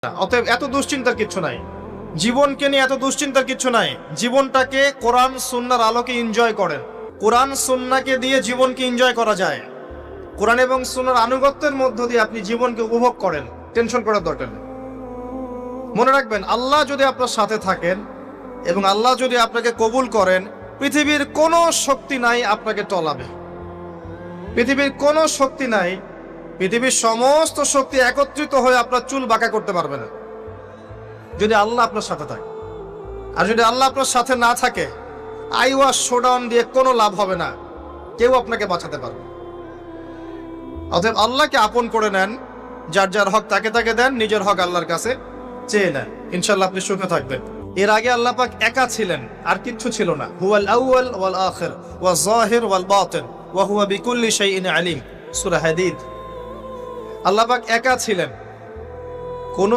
অতএব এত দুশ্চিন্তার কিছু নাই, জীবনকে নিয়ে এত দুশ্চিন্তার কিছু নাই। জীবনটাকে কোরআন সুন্নাহর আলোকে এনজয় করেন। কোরআন সুন্নাহকে দিয়ে জীবনকে এনজয় করা যায়। কোরআন এবং সুন্নাহর আনুগত্যের মধ্য দিয়ে আপনি জীবনকে উপভোগ করেন, টেনশন করার দরকার নেই। মনে রাখবেন, আল্লাহ যদি আপনার সাথে থাকেন এবং আল্লাহ যদি আপনাকে কবুল করেন, পৃথিবীর কোনো শক্তি নাই আপনাকে টলাবে। পৃথিবীর কোনো শক্তি নাই, পৃথিবীর সমস্ত শক্তি একত্রিত হয়ে আপনার চুল বাঁকা করতে পারবে না, যদি আল্লাহ আপনার সাথে থাকে। আর যদি আল্লাহ আপনার সাথে না থাকে, আইওয়াস শোডাউন দিয়ে কোনো লাভ হবে না, কেউ আপনাকে বাঁচাতে পারবে। অতএব আল্লাহকে আপন করে নেন, যার যার হক তাকে তাকে দেন, নিজের হক আল্লাহর কাছে চেয়ে নেন, ইনশাআল্লাহ আপনি সুখে থাকবেন। এর আগে আল্লাহ পাক একা ছিলেন, আর কিচ্ছু ছিল না। হুয়াল আউয়াল ওয়াল আখির ওয়াল যাহির ওয়াল বাতিন ওয়া হুয়া বিকুল্লি শাইইন আলিম, সূরা হাদীদ। আল্লাহ পাক একা ছিলেন, কোনো